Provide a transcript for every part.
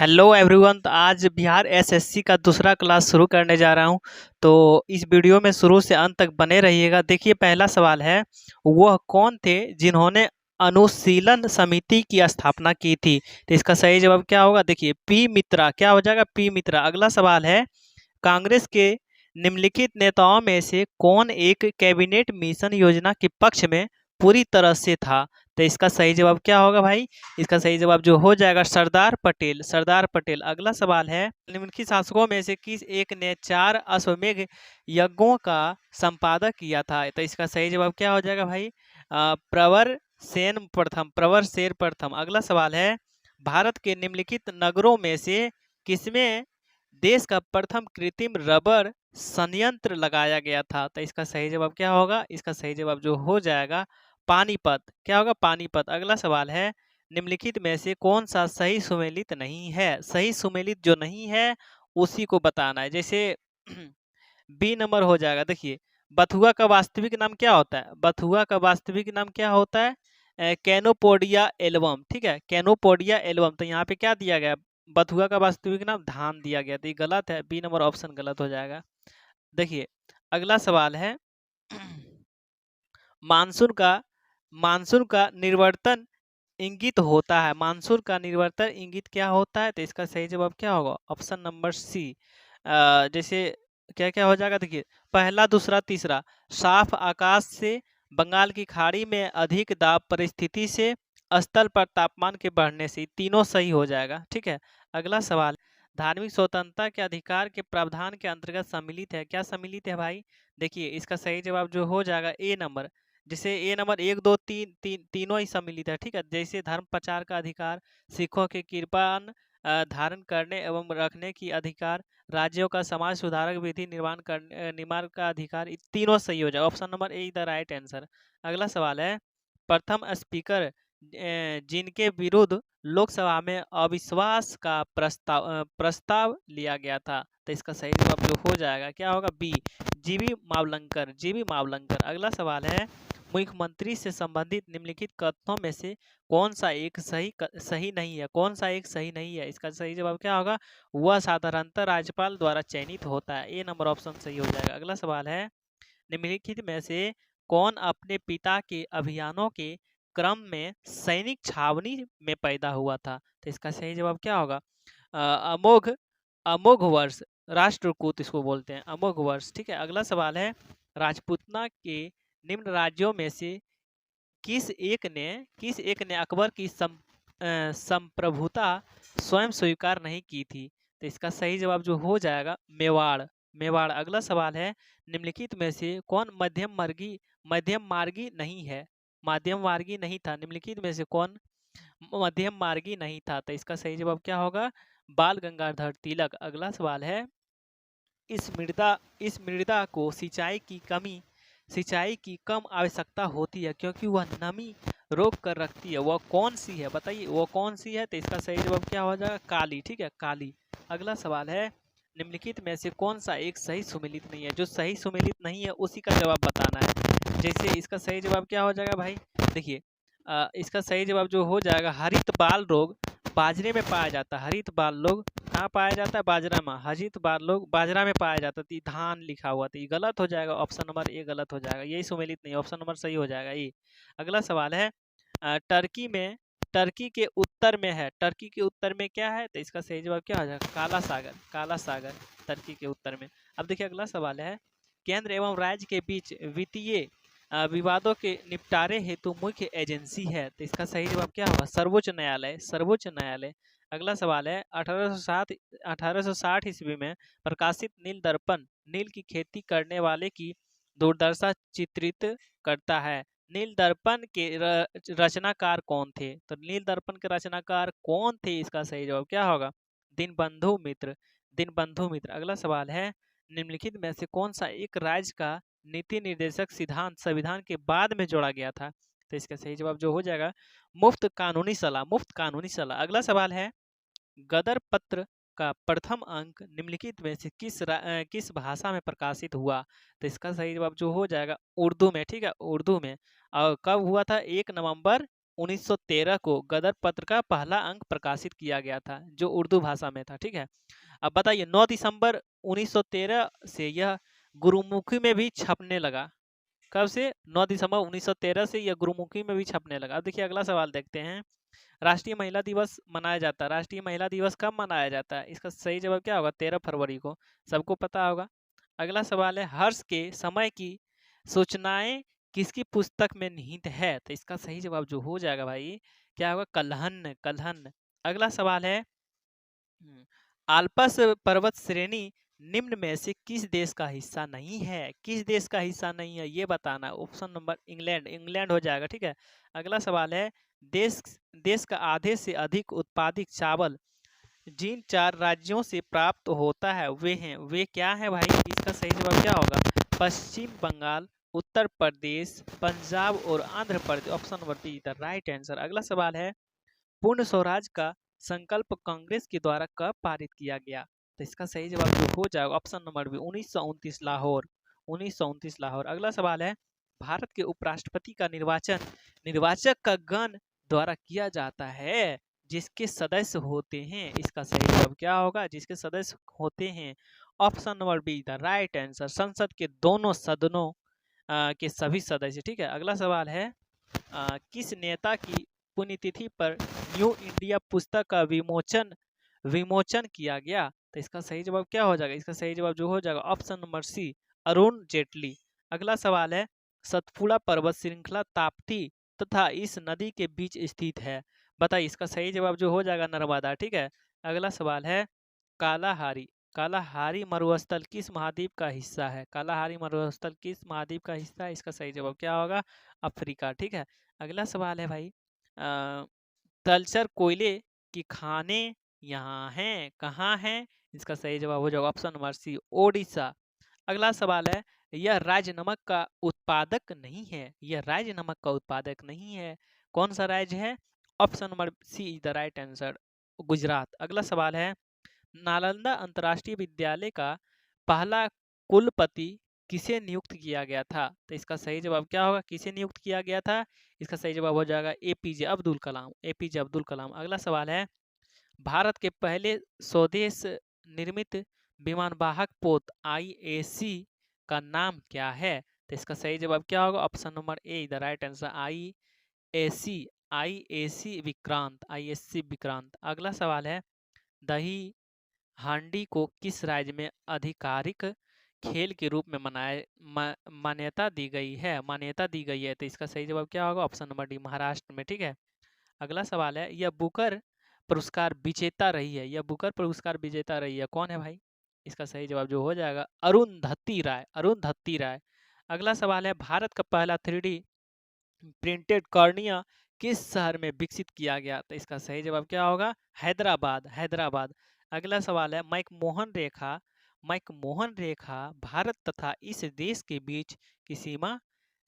Hello everyone. तो आज Bihar SSC का दूसरा क्लास शुरू करने जा रहा हूं। तो इस वीडियो में शुरू से अंत तक बने रहिएगा। देखिए, पहला सवाल है, वह कौन थे जिन्होंने अनुशीलन समिति की स्थापना की थी? तो इसका सही जवाब क्या होगा? देखिए, पी मित्रा। क्या हो जाएगा? पी मित्रा। अगला सवाल है, कांग्रेस के निम्नलिखित नेताओं में से कौन एक कैबिनेट मिशन योजना के पक्ष में पूरी तरह से था? तो इसका सही जवाब क्या होगा भाई? इसका सही जवाब जो हो जाएगा, सरदार पटेल। सरदार पटेल। अगला सवाल है, निम्नलिखित शासकों में से किस एक ने 4 अश्वमेध यज्ञों का संपादक किया था? तो इसका सही जवाब क्या हो जाएगा भाई? प्रवर सेन प्रथम। प्रवर सेन प्रथम। अगला सवाल है, भारत के निम्नलिखित नगरों में से किसमें देश का प्रथम कृत्रिम रबर संयंत्र लगाया गया था? तो इसका सही जवाब क्या होगा? इसका सही जवाब जो हो जाएगा, पानीपत। क्या होगा? पानीपत। अगला सवाल है, निम्नलिखित में से कौन सा सही सुमेलित नहीं है? सही सुमेलित जो नहीं है उसी को बताना है। जैसे बी नंबर हो जाएगा। देखिए, बथुआ का वास्तविक नाम क्या होता है? बथुआ का वास्तविक नाम क्या होता है? कैनोपोडिया एल्बम। ठीक है, कैनोपोडिया एल्बम। तो यहाँ पे क्या दिया गया? बथुआ का वास्तविक नाम धान दिया गया। तो ये गलत है, बी नंबर ऑप्शन गलत हो जाएगा। देखिए, अगला सवाल है, मानसून का मानसून का निर्वर्तन इंगित होता है। मानसून का निर्वर्तन इंगित क्या होता है? तो इसका सही जवाब क्या होगा? Option number C. जैसे क्या क्या हो जाएगा? देखिए, पहला, दूसरा, तीसरा। साफ आकाश से, बंगाल की खाड़ी में अधिक दाब परिस्थिति से, स्थल पर तापमान के बढ़ने से। तीनों सही हो जाएगा। ठीक है। अगला सवाल, धार्मिक स्वतंत्रता के अधिकार के प्रावधान के अंतर्गत सम्मिलित है। क्या सम्मिलित है भाई? देखिए, इसका सही जवाब जो हो जाएगा, ए नंबर। जैसे ए नंबर 1, 2, 3, तीनों ही सम्मिलित है। ठीक है। जैसे धर्म प्रचार का अधिकार, सिखों के कृपान धारण करने एवं रखने की अधिकार, राज्यों का समाज सुधारक विधि निर्माण का अधिकार। ये तीनों सही हो जाए। Option number A is the right answer. अगला सवाल है, प्रथम स्पीकर जिनके विरुद्ध लोकसभा में अविश्वास का प्रस्ताव लिया गया था। तो इसका सही जवाब जो हो जाएगा, क्या होगा? बी, जीवी मावलंकर। जीवी मावलंकर। अगला सवाल है, मुख्यमंत्री से संबंधित निम्नलिखित कथनों में से कौन सा एक सही नहीं है? कौन सा एक सही नहीं है? इसका सही जवाब क्या होगा? वह साधारणतः राज्यपाल द्वारा चयनित होता है। ए नंबर ऑप्शन सही हो जाएगा। अगला सवाल है, निम्नलिखित में से कौन अपने पिता के अभियानों के क्रम में सैनिक छावनी में पैदा हुआ था? तो इसका सही जवाब क्या होगा? अमोघ अमोघ वर्ष। राष्ट्रकूट इसको बोलते हैं, अमोघ वर्ष। ठीक है। अगला सवाल है, राजपूतना के निम्न राज्यों में से किस एक ने अकबर की संप्रभुता स्वयं स्वीकार नहीं की थी? तो इसका सही जवाब जो हो जाएगा, मेवाड़। मेवाड़। अगला सवाल है, निम्नलिखित में से कौन मध्यम मार्गी नहीं है? मध्यम मार्गी नहीं था। निम्नलिखित में से कौन मध्यम मार्गी नहीं था? तो इसका सही जवाब क्या होगा? बाल गंगाधर तिलक। अगला सवाल है, इस मृदा को सिंचाई की कम आवश्यकता होती है क्योंकि वह नमी रोक कर रखती है। वह कौन सी है? बताइए, वो कौन सी है? तो इसका सही जवाब क्या हो जाएगा? काली। ठीक है, काली। अगला सवाल है, निम्नलिखित में से कौन सा एक सही सुमेलित नहीं है? जो सही सुमेलित नहीं है उसी का जवाब बताना है। जैसे इसका सही जवाब क्या हो जाएगा भाई? देखिए, इसका सही जवाब जो हो जाएगा, हरित बाल रोग बाजरे में पाया जाता है। हरित बाल रोग कहाँ पाया जाता है? बाजरा में। हरित बाल रोग बाजरा में पाया जाता है। तो ये धान लिखा हुआ, तो ये गलत हो जाएगा। ऑप्शन नंबर ए गलत हो जाएगा। यही सुमेलित नहीं, ऑप्शन नंबर सही हो जाएगा ये। अगला सवाल है, टर्की के उत्तर में है। टर्की के उत्तर में क्या है? तो इसका सही जवाब क्या हो जाएगा? काला सागर। काला सागर टर्की के उत्तर में। अब देखिए, अगला सवाल है, केंद्र एवं राज्य के बीच वित्तीय विवादों के निपटारे हेतु मुख्य एजेंसी है। तो इसका सही जवाब क्या होगा? सर्वोच्च न्यायालय। सर्वोच्च न्यायालय। अगला सवाल है, 1860 ईस्वी में प्रकाशित नील दर्पण नील की खेती करने वाले की दुर्दशा चित्रित करता है। नील दर्पण के रचनाकार कौन थे? तो नील दर्पण के रचनाकार कौन थे? इसका सही जवाब क्या होगा? दीनबंधु मित्र। दीनबंधु मित्र। अगला सवाल है, निम्नलिखित में से कौन सा एक राज्य का नीति निर्देशक सिद्धांत संविधान के बाद में जोड़ा गया था? तो इसका सही जवाब जो हो जाएगा, मुफ्त कानूनी सलाह। मुफ्त कानूनी सलाह। अगला सवाल है, गदर पत्र का प्रथम अंक निम्नलिखित में से किस भाषा में प्रकाशित हुआ? तो इसका सही जवाब जो हो जाएगा, उर्दू में। ठीक है, उर्दू में। और कब हुआ था? 1 नवंबर 1913 को गदर पत्र का पहला अंक प्रकाशित किया गया था, जो उर्दू भाषा में था। ठीक है, अब बताइए 9 दिसंबर 1913 से यह गुरुमुखी में भी छपने लगा। कब से? 9 दिसंबर 1913 से यह गुरुमुखी में भी छपने लगा। अब देखिए अगला सवाल देखते हैं। राष्ट्रीय महिला दिवस मनाया जाता है। राष्ट्रीय महिला दिवस कब मनाया जाता है? इसका सही जवाब क्या होगा? 13 फरवरी को। सबको पता होगा। अगला सवाल है, हर्ष के समय की सूचनाएं किसकी पुस्तक में निहित है? तो इसका सही जवाब जो हो जाएगा भाई, क्या होगा? कल्हन। कल्हन। अगला सवाल है, आल्पस पर्वत श्रेणी निम्न में से किस देश का हिस्सा नहीं है? किस देश का हिस्सा नहीं है ये बताना। Option number England. इंग्लैंड हो जाएगा। ठीक है, अगला सवाल है, देश देश का आधे से अधिक उत्पादित चावल जिन 4 राज्यों से प्राप्त होता है वे क्या है भाई? इसका सही जवाब क्या होगा? पश्चिम बंगाल, उत्तर प्रदेश, पंजाब और Andhra Pradesh. Option number B the right answer. अगला सवाल है, पूर्ण स्वराज का संकल्प कांग्रेस के द्वारा कब पारित किया गया? तो इसका सही जवाब जो हो जाएगा option number B 1929 Lahore. 1929 Lahore. अगला सवाल है, भारत के उपराष्ट्रपति का निर्वाचन निर्वाचक का गण द्वारा किया जाता है जिसके सदस्य होते हैं। इसका सही जवाब क्या होगा? जिसके सदस्य होते हैं। Option number B the right answer. संसद के दोनों सदनों के सभी सदस्य। ठीक है, अगला सवाल है, किस नेता की पुण्यतिथि पर न्यू इंडिया पुस्तक का विमोचन विमोचन किया गया? तो इसका सही जवाब क्या हो जाएगा? इसका सही जवाब जो हो जाएगा option number C Arun Jaitley. अगला सवाल है, सतपुड़ा पर्वत श्रृंखला ताप्ती तथा इस नदी के बीच स्थित है। बताइए, इसका सही जवाब जो हो जाएगा नर्मदा। ठीक है, अगला सवाल है, कालाहारी कालाहारी मरुस्थल किस महाद्वीप का हिस्सा है? कालाहारी मरुस्थल किस महाद्वीप का हिस्सा है? इसका सही जवाब क्या होगा? अफ्रीका। ठीक है, अगला सवाल है भाई, तलचर कोयले की खाने यहाँ हैं, कहाँ हैं? इसका सही जवाब हो जाएगा ऑप्शन नंबर सी ओडिशा। अगला सवाल है, यह राज्य नमक का उत्पादक नहीं है। यह राज्य नमक का उत्पादक नहीं है। कौन सा राज्य है? Option number C is the right answer, Gujarat. अगला सवाल है, नालंदा अंतर्राष्ट्रीय विद्यालय का पहला कुलपति किसे नियुक्त किया गया था? तो इसका सही जवाब क्या होगा? किसे नियुक्त किया गया था? इसका सही जवाब हो जाएगा एपीजे अब्दुल कलाम। एपीजे अब्दुल कलाम। अगला सवाल है, भारत के पहले स्वदेश निर्मित विमानवाहक पोत आईएसी का नाम क्या है? तो इसका सही जवाब क्या होगा? Option number A the right answer, IAC. IAC Vikrant. ISC Vikrant. अगला सवाल है, दही हांडी को किस राज्य में आधिकारिक खेल के रूप में मान्यता दी गई है? मान्यता दी गई है। तो इसका सही जवाब क्या होगा? ऑप्शन नंबर डी महाराष्ट्र में। ठीक है, अगला सवाल है, यह बुकर पुरस्कार विजेता रही है। यह बुकर पुरस्कार विजेता रही है, कौन है भाई? इसका सही जवाब जो हो जाएगा अरुंधति राय। अरुंधति राय। अगला सवाल है, भारत का पहला 3D प्रिंटेड कॉर्निया किस शहर में विकसित किया गया? तो इसका सही जवाब क्या होगा? हैदराबाद। हैदराबाद। अगला सवाल है, मैकमोहन रेखा भारत तथा इस देश के बीच की सीमा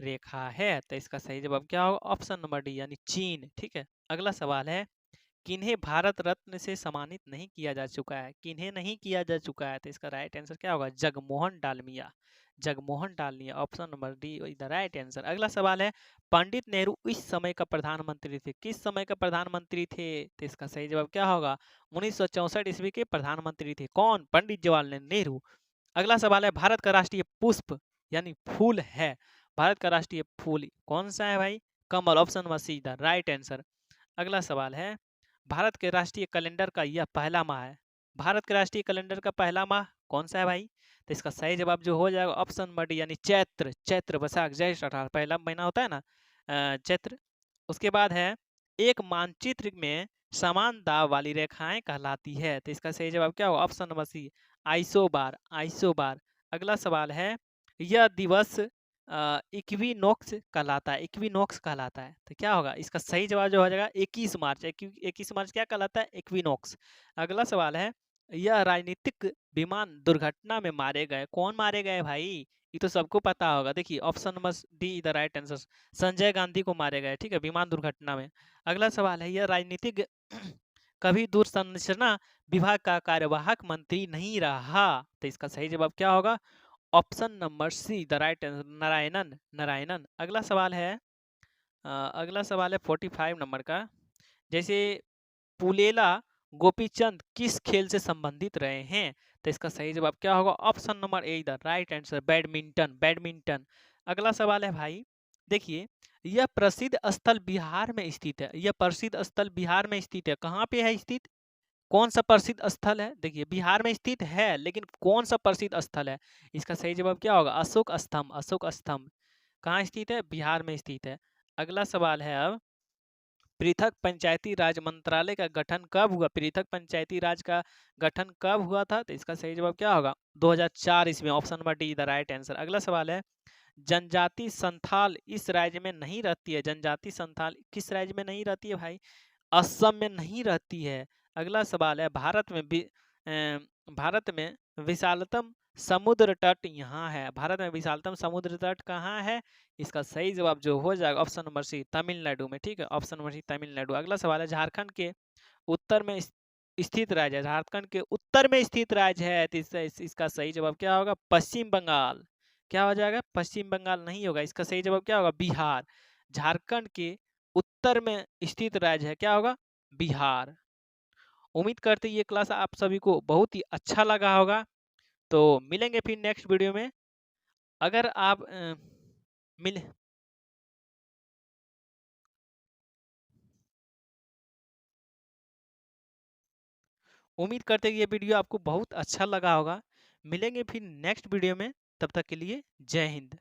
रेखा है। तो इसका सही जवाब क्या होगा? ऑप्शन नंबर डी यानी चीन। ठीक है, अगला सवाल है, किन्हें भारत रत्न से सम्मानित नहीं किया जा चुका है? किन्हें नहीं किया जा चुका है? तो इसका राइट आंसर क्या होगा? Jagmohan Dalmiya. Jagmohan Dalmiya. Option number D is the right answer. अगला सवाल है, पंडित नेहरू इस समय का प्रधानमंत्री थे। किस समय का प्रधानमंत्री थे? तो इसका सही जवाब क्या होगा? 1964 ईस्वी के प्रधानमंत्री थे। कौन? पंडित जवाहरलाल नेहरू। अगला सवाल है, भारत का राष्ट्रीय पुष्प यानी फूल है। भारत का राष्ट्रीय फूल कौन सा है भाई? कमल। Option number C the right answer. अगला सवाल है, भारत के राष्ट्रीय कैलेंडर का यह पहला माह है। भारत के राष्ट्रीय कैलेंडर का पहला माह कौन सा है भाई? तो इसका सही जवाब जो हो जाएगा ऑप्शन नंबर डी यानी चैत्र। चैत्र वैशाख ज्येष्ठ अठारह पहला महीना होता है ना, चैत्र। उसके बाद है, एक मानचित्र में समान दाब वाली रेखाएं कहलाती है। तो इसका सही जवाब क्या होगा? Option number C isobar. Isobar. अगला सवाल है, यह दिवस इक्विनोक्स कहलाता है। इक्विनोक्स कहलाता है, तो क्या होगा? इसका सही जवाब जो हो जाएगा 21 मार्च। 21 मार्च क्या कहलाता है? इक्विनोक्स। अगला सवाल है, यह राजनीतिक विमान दुर्घटना में मारे गए। कौन मारे गए भाई? ये तो सबको पता होगा। देखिए option number D the right answer, Sanjay Gandhi को मारे गए। ठीक है, विमान दुर्घटना में। अगला सवाल है, यह राजनीतिक कभी दूरसंचार विभाग का कार्यवाहक मंत्री नहीं रहा। तो इसका सही जवाब क्या होगा? Option number C the right answer, Narayanan. Narayanan. अगला सवाल है, अगला सवाल है 45 नंबर का। जैसे पुलेला गोपीचंद किस खेल से संबंधित रहे हैं? तो इसका सही जवाब क्या होगा? ऑप्शन नंबर ए इधर राइट आंसर, बैडमिंटन, बैडमिंटन। अगला सवाल है भाई, देखिए, यह प्रसिद्ध स्थल बिहार में स्थित है। यह प्रसिद्ध स्थल बिहार में स्थित है, कहाँ पे है स्थित? कौन सा प्रसिद्ध स्थल है? देखिए बिहार में स्थित है, लेकिन कौन सा प्रसिद्ध स्थल है? इसका सही जवाब क्या होगा? अशोक स्तंभ, अशोक स्तंभ। कहाँ स्थित है? बिहार में स्थित है। अगला सवाल है अब, पृथक पंचायती राज मंत्रालय का गठन कब हुआ? पृथक पंचायती राज का गठन कब हुआ था? तो इसका सही जवाब क्या होगा? 2004 इसमें, option number D the right answer. अगला सवाल है, जनजाति संथाल इस राज्य में नहीं रहती है। जनजाति संथाल किस राज्य में नहीं रहती है भाई? असम में नहीं रहती है। अगला सवाल है, भारत में विशालतम समुद्र तट यहाँ है। भारत में विशालतम समुद्र तट कहाँ है? इसका सही जवाब जो हो जाएगा ऑप्शन नंबर सी, तमिलनाडु में। ठीक है, ऑप्शन नंबर सी तमिलनाडु। अगला सवाल है, झारखंड के उत्तर में स्थित राज्य है। झारखंड के उत्तर में स्थित राज्य है, तो इसका सही जवाब क्या होगा? पश्चिम बंगाल। क्या हो जाएगा? पश्चिम बंगाल नहीं होगा, इसका सही जवाब क्या होगा? बिहार। झारखंड के उत्तर में स्थित राज्य है, क्या होगा? बिहार। उम्मीद करते हैं ये क्लास आप सभी को बहुत ही अच्छा लगा होगा। तो मिलेंगे फिर नेक्स्ट वीडियो में। अगर आप मिल उम्मीद करते हैं कि ये वीडियो आपको बहुत अच्छा लगा होगा। मिलेंगे फिर नेक्स्ट वीडियो में, तब तक के लिए जय हिंद।